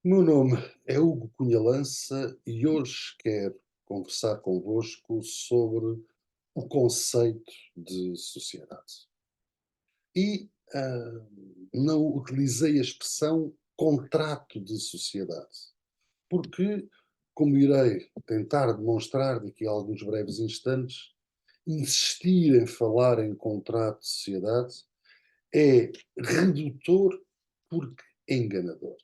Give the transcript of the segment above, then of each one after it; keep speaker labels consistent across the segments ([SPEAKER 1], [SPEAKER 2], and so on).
[SPEAKER 1] O meu nome é Hugo Cunha Lança e hoje quero conversar convosco sobre o conceito de sociedade. E não utilizei a expressão contrato de sociedade, porque, como irei tentar demonstrar daqui a alguns breves instantes, insistir em falar em contrato de sociedade é redutor porque enganador.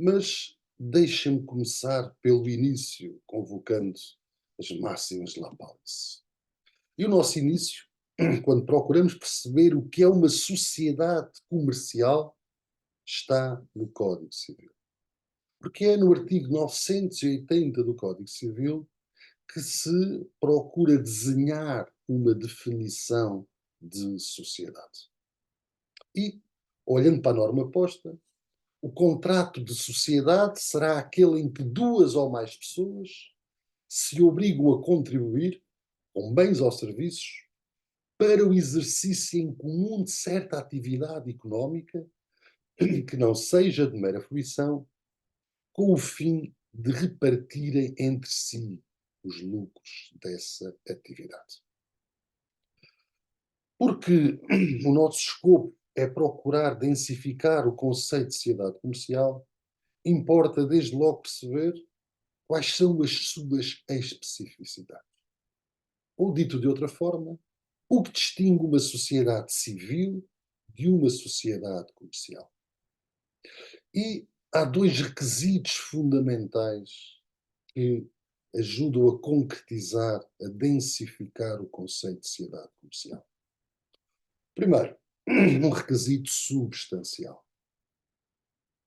[SPEAKER 1] Mas deixem-me começar pelo início, convocando as máximas de Lapalice. E o nosso início, quando procuramos perceber o que é uma sociedade comercial, está no Código Civil. Porque é no artigo 980 do Código Civil que se procura desenhar uma definição de sociedade. E, olhando para a norma posta, o contrato de sociedade será aquele em que duas ou mais pessoas se obrigam a contribuir, com bens ou serviços, para o exercício em comum de certa atividade económica que não seja de mera fruição, com o fim de repartirem entre si os lucros dessa atividade. Porque o nosso escopo é procurar densificar o conceito de sociedade comercial, importa desde logo perceber quais são as suas especificidades. Ou dito de outra forma, o que distingue uma sociedade civil de uma sociedade comercial. E há dois requisitos fundamentais que ajudam a concretizar, a densificar o conceito de sociedade comercial. Primeiro, um requisito substancial.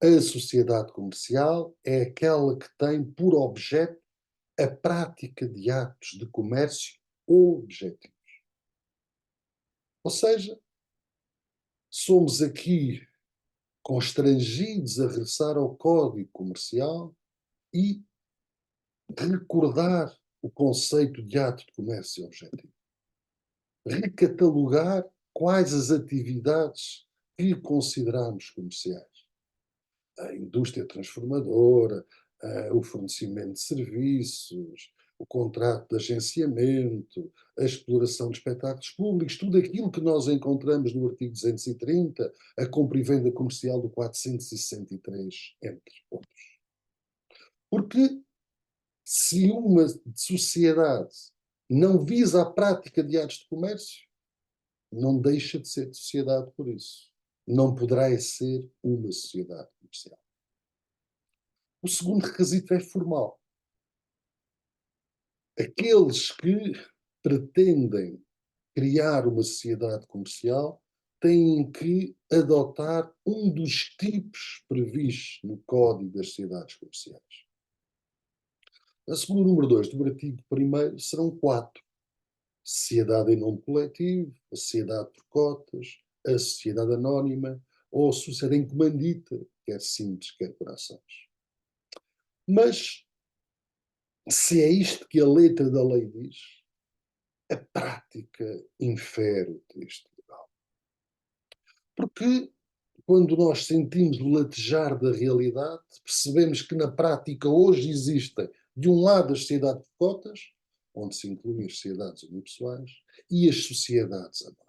[SPEAKER 1] A sociedade comercial é aquela que tem por objeto a prática de atos de comércio objetivos. Ou seja, somos aqui constrangidos a regressar ao Código Comercial e recordar o conceito de ato de comércio objetivo. Recatalogar quais as atividades que consideramos comerciais. A indústria transformadora, o fornecimento de serviços, o contrato de agenciamento, a exploração de espetáculos públicos, tudo aquilo que nós encontramos no artigo 230, a compra e venda comercial do 463, entre outros. Porque se uma sociedade não visa a prática de atos de comércio, não deixa de ser sociedade por isso. Não poderá ser uma sociedade comercial. O segundo requisito é formal. Aqueles que pretendem criar uma sociedade comercial têm que adotar um dos tipos previstos no Código das Sociedades Comerciais. A segundo número 2 do artigo 1º serão quatro: sociedade em nome coletivo, a sociedade por cotas, a sociedade anónima ou a sociedade em comandita, quer simples, quer por ações. Mas, se é isto que a letra da lei diz, a prática infere o texto legal. Porque quando nós sentimos o latejar da realidade, percebemos que na prática hoje existem, de um lado, as sociedades de cotas, onde se incluem as sociedades unipessoais, e as sociedades anónimas.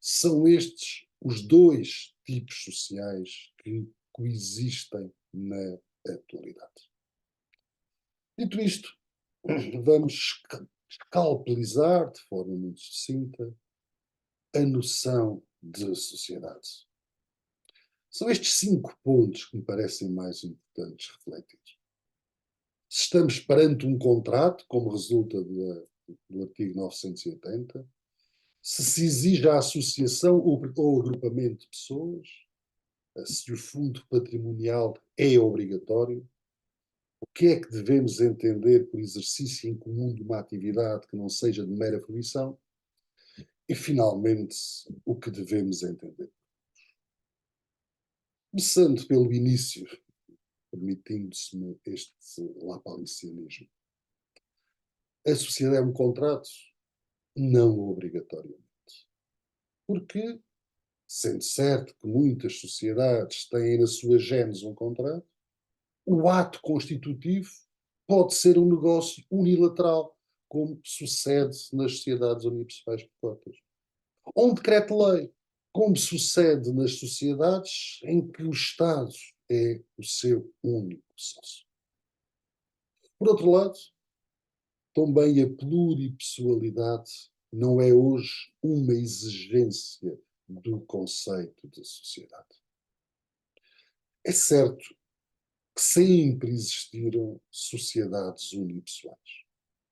[SPEAKER 1] São estes os dois tipos sociais que coexistem na atualidade. Dito isto, vamos escalpelizar de forma muito sucinta a noção de sociedade. São estes 5 pontos que me parecem mais importantes refletir. Se estamos perante um contrato, como resulta do artigo 980, se exige a associação ou agrupamento de pessoas, se o fundo patrimonial é obrigatório, o que é que devemos entender por exercício em comum de uma atividade que não seja de mera fruição e, finalmente, o que devemos entender. Começando pelo início, permitindo-se-me este lapalicianismo. A sociedade é um contrato? Não obrigatoriamente. Porque sendo certo que muitas sociedades têm na sua gênese um contrato, o ato constitutivo pode ser um negócio unilateral, como sucede nas sociedades unipessoais por cotas. Ou um decreto-lei, como sucede nas sociedades em que o Estado é o seu único sócio. Por outro lado, também a pluripessoalidade não é hoje uma exigência do conceito de sociedade. É certo que sempre existiram sociedades unipessoais,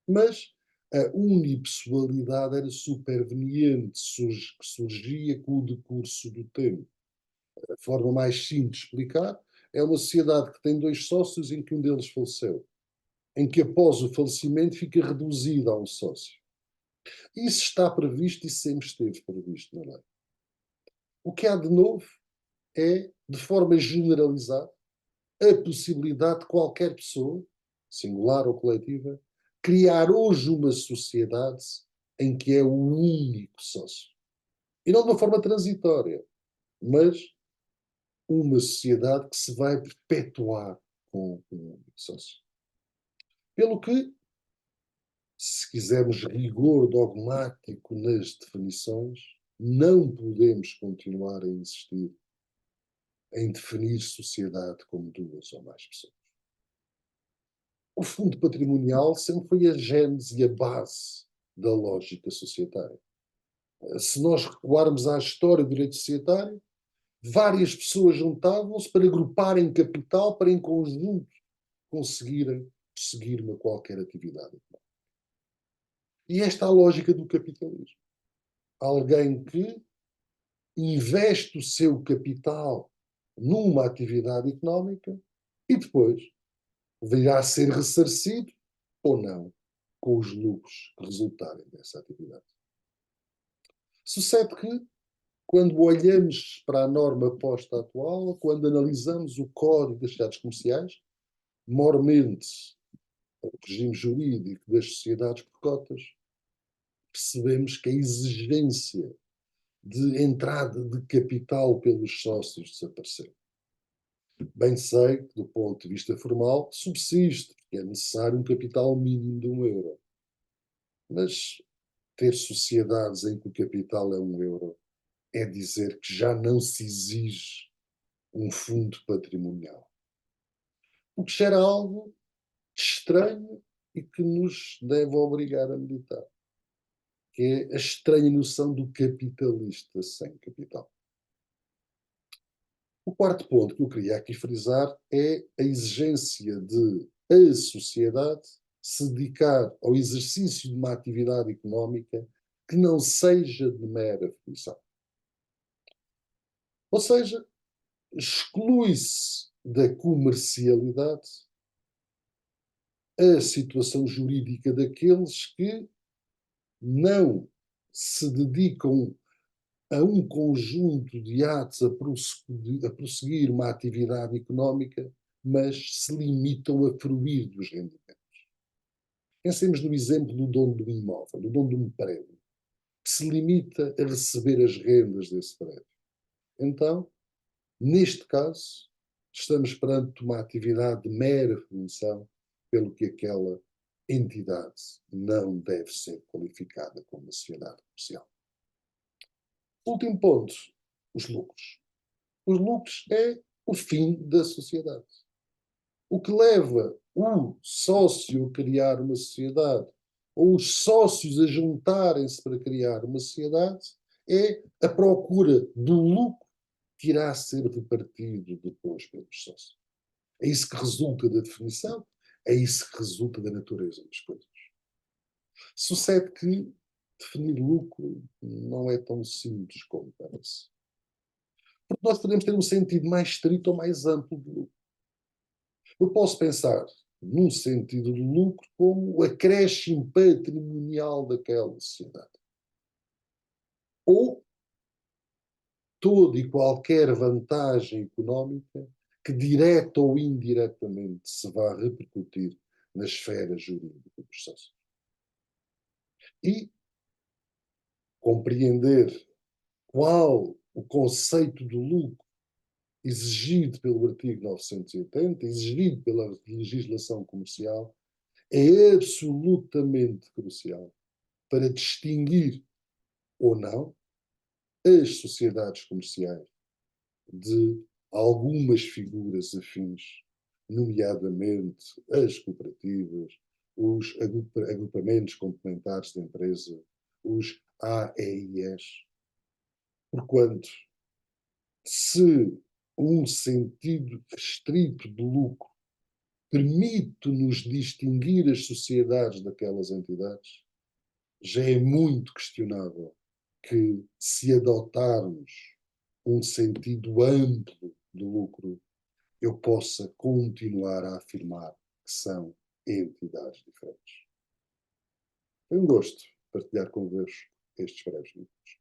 [SPEAKER 1] mas a unipessoalidade era superveniente, que surgia com o decurso do tempo. A forma mais simples de explicar é uma sociedade que tem dois sócios em que um deles faleceu, em que após o falecimento fica reduzido a um sócio. Isso está previsto e sempre esteve previsto na lei. O que há de novo é, de forma generalizada, a possibilidade de qualquer pessoa, singular ou coletiva, criar hoje uma sociedade em que é o único sócio. E não de uma forma transitória, mas uma sociedade que se vai perpetuar com o único sócio. Pelo que, se quisermos rigor dogmático nas definições, não podemos continuar a insistir em definir sociedade como duas ou mais pessoas. O fundo patrimonial sempre foi a gênese e a base da lógica societária. Se nós recuarmos à história do direito societário, várias pessoas juntavam-se para agruparem capital para, em conjunto, conseguirem seguir uma qualquer atividade. E esta é a lógica do capitalismo. Alguém que investe o seu capital numa atividade económica e depois virá a ser ressarcido ou não com os lucros que resultarem dessa atividade. Sucede que, quando olhamos para a norma posta atual, quando analisamos o Código das Sociedades Comerciais, mormente o regime jurídico das sociedades por cotas, percebemos que a exigência de entrada de capital pelos sócios desapareceu. Bem sei que, do ponto de vista formal, subsiste, porque é necessário um capital mínimo de €1. Mas ter sociedades em que o capital é €1 é dizer que já não se exige um fundo patrimonial. O que gera algo estranho e que nos deve obrigar a meditar, que é a estranha noção do capitalista sem capital. O quarto ponto que eu queria aqui frisar é a exigência de a sociedade se dedicar ao exercício de uma atividade económica que não seja de mera fruição. Ou seja, exclui-se da comercialidade a situação jurídica daqueles que não se dedicam a um conjunto de atos a prosseguir uma atividade económica, mas se limitam a fruir dos rendimentos. Pensemos no exemplo do dono do imóvel, do dono de um prédio, que se limita a receber as rendas desse prédio. Então, neste caso, estamos perante uma atividade de mera fruição, pelo que aquela entidade não deve ser qualificada como uma sociedade comercial. Último ponto, os lucros. Os lucros é o fim da sociedade. O que leva o sócio a criar uma sociedade, ou os sócios a juntarem-se para criar uma sociedade, é a procura do lucro que irá ser repartido depois pelos sócios. É isso que resulta da definição, é isso que resulta da natureza das coisas. Sucede que definir lucro não é tão simples como parece. Porque nós podemos ter um sentido mais estrito ou mais amplo de lucro. Eu posso pensar num sentido de lucro como o acréscimo patrimonial daquela sociedade. Ou toda e qualquer vantagem económica que direta ou indiretamente se vá repercutir na esfera jurídica dos sócios. E compreender qual o conceito do lucro exigido pelo artigo 980, exigido pela legislação comercial, é absolutamente crucial para distinguir ou não as sociedades comerciais de algumas figuras afins, nomeadamente as cooperativas, os agrupamentos complementares de empresa, os AEIs, porquanto, se um sentido restrito de lucro permite-nos distinguir as sociedades daquelas entidades, já é muito questionável que, se adotarmos um sentido amplo do lucro, eu possa continuar a afirmar que são entidades diferentes. Foi um gosto partilhar convosco estes breves minutos.